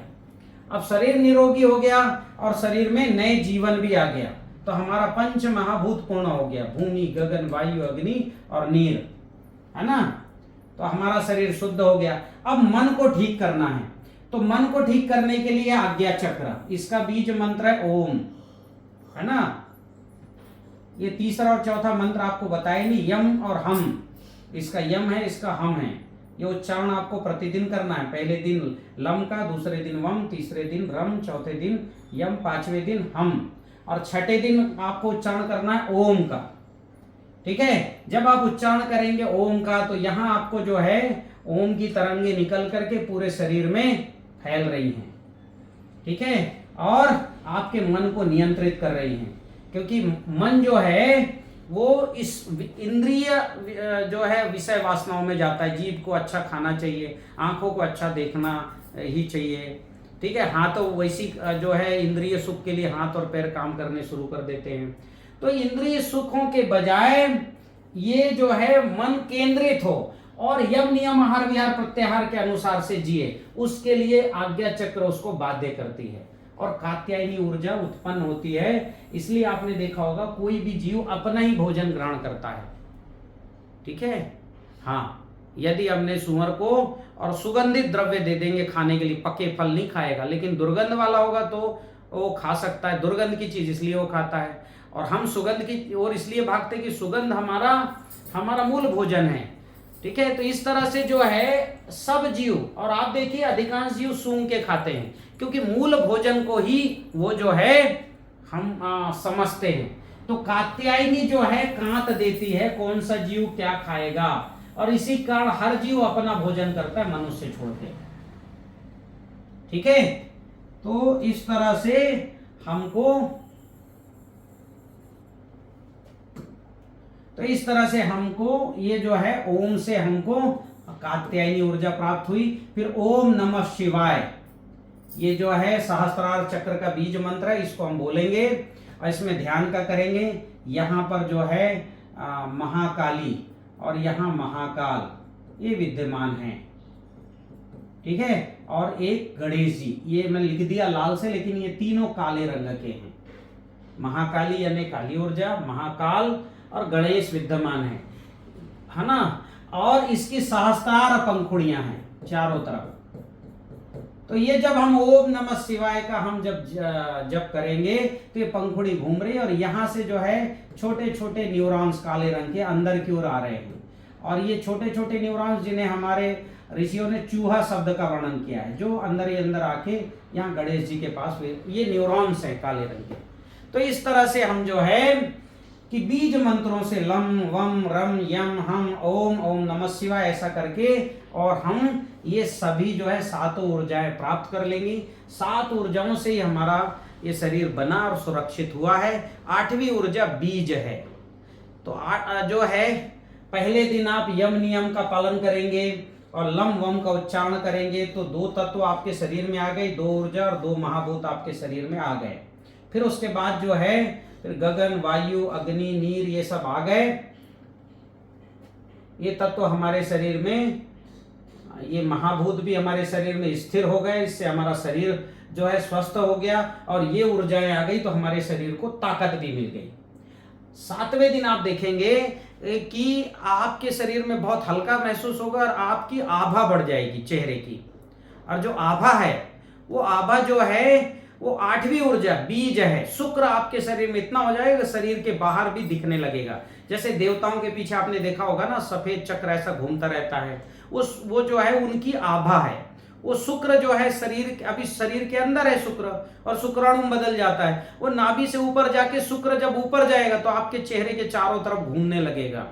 अब शरीर निरोगी हो गया और शरीर में नए जीवन भी आ गया, तो हमारा पंच महाभूत पूर्ण हो गया, भूमि, गगन, वायु, अग्नि और नीर, है ना। तो हमारा शरीर शुद्ध हो गया। अब मन को ठीक करना है, तो मन को ठीक करने के लिए आज्ञा चक्र, इसका बीज मंत्र है ओम, है ना। ये तीसरा और चौथा मंत्र आपको बताया नहीं, यम और हम, इसका यम है, इसका हम है। ये उच्चारण आपको प्रतिदिन करना है। पहले दिन लम का, दूसरे दिन वम, तीसरे दिन रम, चौथे दिन यम, पांचवें दिन हम, और छठे दिन आपको उच्चारण करना है ओम का। ठीक है, जब आप उच्चारण करेंगे ओम का, तो यहां आपको जो है ओम की तरंगे निकल करके पूरे शरीर में फैल रही हैं। ठीक है, और आपके मन को नियंत्रित कर रही हैं, क्योंकि मन जो है वो इस इंद्रिय जो है विषय वासनाओं में जाता है। जीभ को अच्छा खाना चाहिए, आंखों को अच्छा देखना ही चाहिए, ठीक है। हाथों वैसी जो है इंद्रिय सुख के लिए हाथ और पैर काम करने शुरू कर देते हैं। तो इंद्रिय सुखों के बजाय ये जो है मन केंद्रित हो और यम नियम आहार विहार प्रत्याहार के अनुसार से जिए, उसके लिए आज्ञा चक्र उसको बाध्य करती है और कात्यायनी ऊर्जा उत्पन्न होती है। इसलिए आपने देखा होगा कोई भी जीव अपना ही भोजन ग्रहण करता है, ठीक है। हाँ, यदि हमने सुअर को और सुगंधित द्रव्य दे देंगे खाने के लिए, पके फल नहीं खाएगा, लेकिन दुर्गंध वाला होगा तो वो खा सकता है, दुर्गंध की चीज इसलिए वो खाता है। और हम सुगंध की ओर इसलिए भागते कि सुगंध हमारा मूल भोजन है, ठीक है। तो इस तरह से जो है सब जीव, और आप देखिए अधिकांश जीव सूंघ के खाते हैं, क्योंकि मूल भोजन को ही वो जो है हम समझते हैं। तो कात्यायनी जो है कांत देती है कौन सा जीव क्या खाएगा, और इसी कारण हर जीव अपना भोजन करता है मनुष्य छोड़ के, ठीक है। तो इस तरह से हमको ये जो है ओम से हमको कात्यायनी ऊर्जा प्राप्त हुई। फिर ओम नमः शिवाय, ये जो है सहस्त्रार चक्र का बीज मंत्र है, इसको हम बोलेंगे और इसमें ध्यान का करेंगे। यहाँ पर जो है महाकाली और यहाँ महाकाल ये विद्यमान है, ठीक है। और एक गणेश जी, ये मैं लिख दिया लाल से, लेकिन ये तीनों काले रंग के हैं। महाकाली यानी काली ऊर्जा, महाकाल और गणेश विद्यमान है ना। और इसकी सहस्त्रार पंखुड़ियां हैं चारों तरफ। तो ये जब हम ओम नमः शिवाय का हम जब करेंगे तो ये पंखुड़ी घूम रही है और यहां से जो है छोटे छोटे न्यूरॉन्स काले रंग के अंदर की ओर आ रहे हैं। और ये छोटे छोटे न्यूरॉन्स जिन्हें हमारे ऋषियों ने चूहा शब्द का वर्णन किया है, जो अंदर ही अंदर आके यहाँ गणेश जी के पास ये न्यूरॉन्स हैं काले रंग के। तो इस तरह से हम जो है कि बीज मंत्रों से लम वम रम यम हम ओम ओम नमः शिवाय ऐसा करके, और हम ये सभी जो है सातों ऊर्जाएं प्राप्त कर लेंगी। 7 ऊर्जाओं से ही हमारा ये शरीर बना और सुरक्षित हुआ है। 8वीं ऊर्जा बीज है। तो जो है पहले दिन आप यम नियम का पालन करेंगे और लम वम का उच्चारण करेंगे तो 2 तत्व आपके शरीर में आ गए, 2 ऊर्जा और 2 महाभूत आपके शरीर में आ गए। फिर उसके बाद जो है फिर गगन वायु अग्नि नीर ये सब आ गए। ये तत्व हमारे शरीर में, ये महाभूत भी हमारे शरीर में स्थिर हो गए, इससे हमारा शरीर जो है स्वस्थ हो गया और ये ऊर्जाएं आ गई तो हमारे शरीर को ताकत भी मिल गई। 7वें दिन आप देखेंगे कि आपके शरीर में बहुत हल्का महसूस होगा और आपकी आभा बढ़ जाएगी चेहरे की। और जो आभा है वो आभा जो है वो 8वीं ऊर्जा बीज है। शुक्र आपके शरीर में इतना हो जाएगा शरीर के बाहर भी दिखने लगेगा। जैसे देवताओं के पीछे आपने देखा होगा ना, सफेद चक्र ऐसा घूमता रहता है, वो जो है उनकी आभा है। वो शुक्र जो है शरीर, अभी शरीर के अंदर है शुक्र और शुक्राणु बदल जाता है, वो नाभि से ऊपर जाके शुक्र जब ऊपर जाएगा तो आपके चेहरे के चारों तरफ घूमने लगेगा।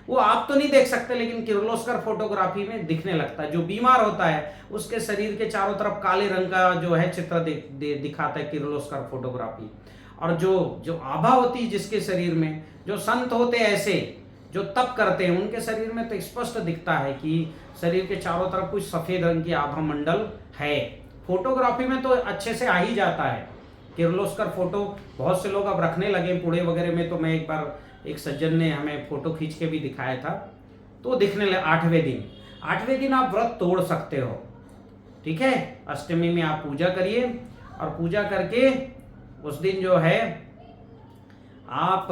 वो आप तो नहीं देख सकते लेकिन किर्लोस्कर फोटोग्राफी में दिखने लगता है। जो बीमार होता है उसके शरीर के चारों तरफ काले रंग का जो है चित्र दिखाता है किर्लोस्कर फोटोग्राफी। और जो आभा होती है जिसके शरीर में, जो संत होते हैं ऐसे जो तप करते हैं उनके शरीर में तो स्पष्ट दिखता है कि शरीर के चारों तरफ कुछ सफेद रंग की आभा मंडल है। फोटोग्राफी में तो अच्छे से आ ही जाता है किर्लोस्कर फोटो। बहुत से लोग अब रखने लगे पुणे वगैरह में। तो मैं एक बार एक सज्जन ने हमें फोटो खींच के भी दिखाया था, तो दिखने लगे। 8वें दिन आप व्रत तोड़ सकते हो, ठीक है। अष्टमी में आप पूजा करिए और पूजा करके उस दिन जो है आप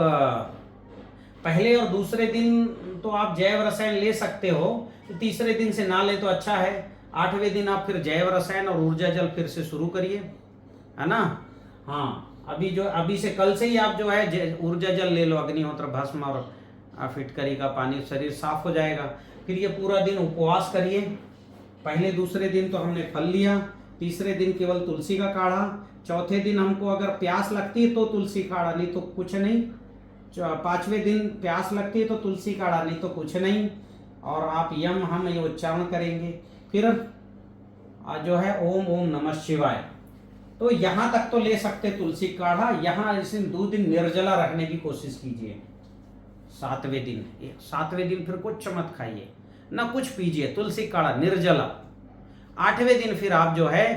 पहले और दूसरे दिन तो आप जैव रसायन ले सकते हो, तीसरे दिन से ना ले तो अच्छा है। 8वें दिन आप फिर जैव रसायन और ऊर्जा जल फिर से शुरू करिए, है ना। हाँ, अभी से कल से ही आप जो है ऊर्जा जल ले लो, अग्निहोत्र भस्म और फिटकरी का पानी, शरीर साफ हो जाएगा। फिर ये पूरा दिन उपवास करिए। पहले दूसरे दिन तो हमने फल लिया, तीसरे दिन केवल तुलसी का काढ़ा, चौथे दिन हमको अगर प्यास लगती है तो तुलसी काढ़ा, नहीं तो कुछ नहीं। 5वें दिन प्यास लगती है तो तुलसी काढ़ा, नहीं तो कुछ नहीं। और आप यम हम ये उच्चारण करेंगे। फिर जो है ओम ओम नमः शिवाय, तो यहाँ तक तो ले सकते तुलसी काढ़ा, यहाँ इसे 2 दिन निर्जला रखने की कोशिश कीजिए। 7वें दिन, 7वें दिन फिर कुछ मत खाइए ना कुछ पीजिए, तुलसी काढ़ा निर्जला। 8वें दिन फिर आप जो है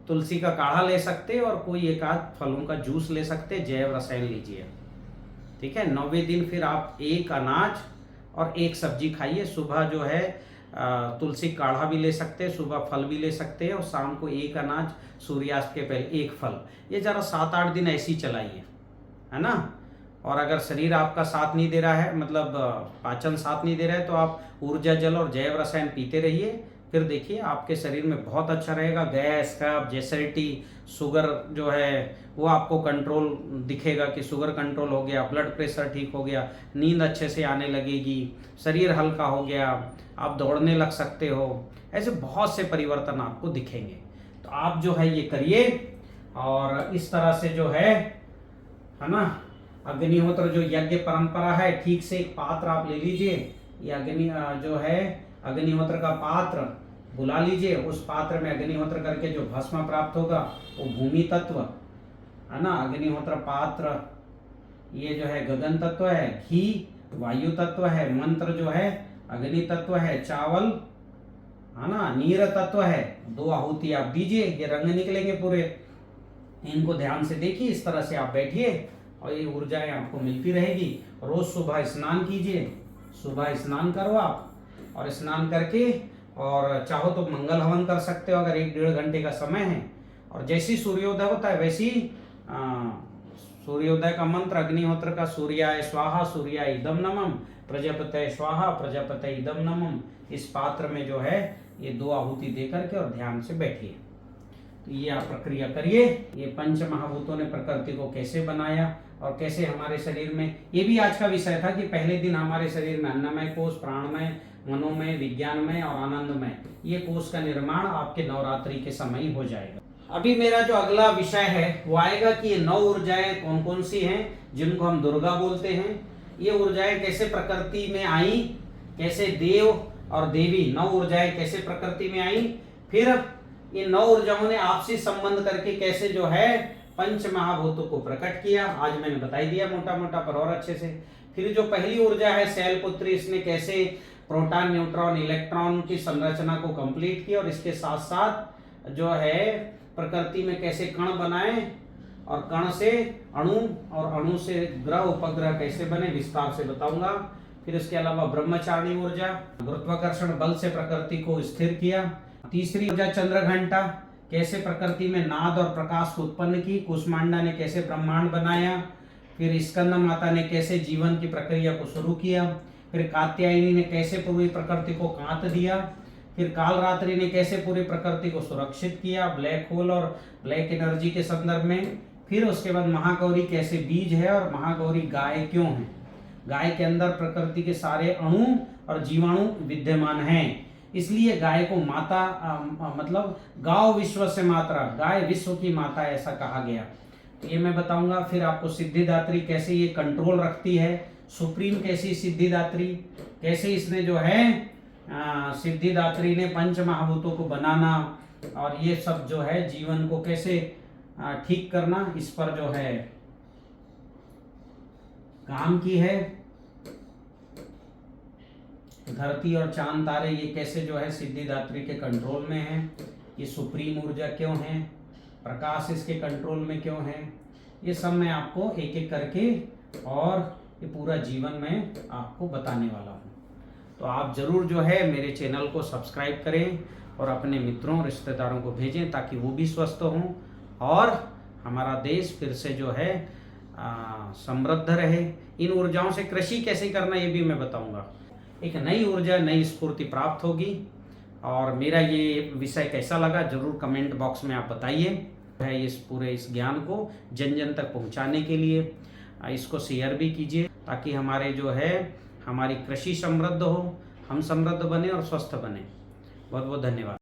तुलसी का काढ़ा ले सकते और कोई एक आध फलों का जूस ले सकते, जैव रसायन लीजिए, ठीक है। 9वें दिन फिर आप 1 अनाज और 1 सब्जी खाइए। सुबह जो है तुलसी काढ़ा भी ले सकते हैं, सुबह फल भी ले सकते हैं और शाम को 1 अनाज, सूर्यास्त के पहले 1 फल। ये जरा 7-8 दिन ऐसे ही चलाइए, है ना। और अगर शरीर आपका साथ नहीं दे रहा है, मतलब पाचन साथ नहीं दे रहा है, तो आप ऊर्जा जल और जैव रसायन पीते रहिए। फिर देखिए आपके शरीर में बहुत अच्छा रहेगा। गैस, कब्ज, एसिडिटी, शुगर जो है वो आपको कंट्रोल दिखेगा कि शुगर कंट्रोल हो गया, ब्लड प्रेशर ठीक हो गया, नींद अच्छे से आने लगेगी, शरीर हल्का हो गया, आप दौड़ने लग सकते हो। ऐसे बहुत से परिवर्तन आपको दिखेंगे। तो आप जो है ये करिए और इस तरह से जो है ना, अग्निहोत्र जो यज्ञ परंपरा है, ठीक से एक पात्र आप ले लीजिए। ये अग्नि जो है अग्निहोत्र का पात्र बुला लीजिए, उस पात्र में अग्निहोत्र करके जो भस्म प्राप्त होगा वो भूमि तत्व है ना। अग्निहोत्र पात्र ये जो है गगन तत्व है, घी वायु तत्व है, मंत्र जो है अग्नि तत्व है, चावल है ना नीर तत्व है। 2 आहुति आप दीजिए, ये रंग निकलेंगे पूरे। इनको ध्यान से देखिए, इस तरह से आप बैठिए और ये ऊर्जाएं आपको मिलती रहेगी। रोज सुबह स्नान कीजिए, सुबह स्नान करो आप, और स्नान करके और चाहो तो मंगल हवन कर सकते हो अगर 1-1.5 घंटे का समय है। और जैसी सूर्योदय होता है वैसी सूर्योदय का मंत्र अग्निहोत्र का, सूर्याय स्वाहा सूर्याय इदम नमः, प्रजापतये स्वाहा प्रजापतये इदम नमः। इस पात्र में जो है ये 2 आहुति दे करके और ध्यान से बैठिए। तो ये आप प्रक्रिया करिए। ये पंच महाभूतों ने प्रकृति को कैसे बनाया और कैसे हमारे शरीर में, ये भी आज का विषय था कि पहले दिन हमारे शरीर में अन्नमय कोश, प्राणमय, मनोमय, विज्ञानमय और आनंदमय, ये कोश का निर्माण आपके नवरात्रि के समय ही हो जाएगा। अभी मेरा जो अगला विषय है वो आएगा कि ये 9 ऊर्जाएं कौन कौन सी हैं जिनको हम दुर्गा बोलते हैं। ये ऊर्जाएं कैसे प्रकृति में आई, कैसे देव और देवी 9 ऊर्जाएं कैसे प्रकृति में आई, फिर ये 9 ऊर्जाओं ने आपसी संबंध करके कैसे जो है पंच महाभूतों को प्रकट किया। आज मैंने बता ही दिया मोटा मोटा पर और अच्छे से। फिर जो पहली ऊर्जा है शैलपुत्री, इसने कैसे प्रोटॉन, न्यूट्रॉन, इलेक्ट्रॉन की संरचना को कंप्लीट किया और इसके साथ साथ जो है प्रकृति में कैसे कण बनाए और कण से अणु और अणु से ग्रह उपग्रह कैसे बने विस्तार से बताऊंगा। फिर इसके अलावा ब्रह्मचारिणी ऊर्जा, गुरुत्वाकर्षण बल से प्रकृति को स्थिर किया। तीसरी ऊर्जा चंद्र घंटा, कैसे प्रकृति में नाद और प्रकाश को उत्पन्न की। कुष्मांडा ने कैसे ब्रह्मांड बनाया। फिर स्कंद माता ने कैसे जीवन की प्रक्रिया को शुरू किया। फिर कात्यायनी ने कैसे पूरी प्रकृति को कांत दिया। फिर कालरात्रि ने कैसे पूरी प्रकृति को सुरक्षित किया ब्लैक होल और ब्लैक एनर्जी के संदर्भ में। फिर उसके बाद महागौरी कैसे बीज है और महागौरी गाय क्यों है। गाय के अंदर प्रकृति के सारे अणु और जीवाणु विद्यमान हैं, इसलिए गाय को माता मतलब गांव विश्व से मात्रा, गाय विश्व की माता ऐसा कहा गया। तो ये मैं बताऊंगा। फिर आपको सिद्धिदात्री कैसे ये कंट्रोल रखती है, सुप्रीम कैसी सिद्धिदात्री, कैसे इसने जो है सिद्धिदात्री ने पंच महाभूतों को बनाना और ये सब जो है जीवन को कैसे ठीक करना, इस पर जो है काम की है। धरती और चांद तारे ये कैसे जो है सिद्धिदात्री के कंट्रोल में है। ये सुप्रीम ऊर्जा क्यों है, प्रकाश इसके कंट्रोल में क्यों है, ये सब मैं आपको एक एक करके और ये पूरा जीवन में आपको बताने वाला हूँ। तो आप जरूर जो है मेरे चैनल को सब्सक्राइब करें और अपने मित्रों रिश्तेदारों को भेजें ताकि वो भी स्वस्थ हों और हमारा देश फिर से जो है समृद्ध रहे। इन ऊर्जाओं से कृषि कैसे करना ये भी मैं बताऊंगा। एक नई ऊर्जा, नई स्फूर्ति प्राप्त होगी। और मेरा ये विषय कैसा लगा जरूर कमेंट बॉक्स में आप बताइए। है इस पूरे इस ज्ञान को जन जन तक पहुंचाने के लिए इसको शेयर भी कीजिए ताकि हमारे जो है हमारी कृषि समृद्ध हो, हम समृद्ध बने और स्वस्थ बने। बहुत बहुत धन्यवाद।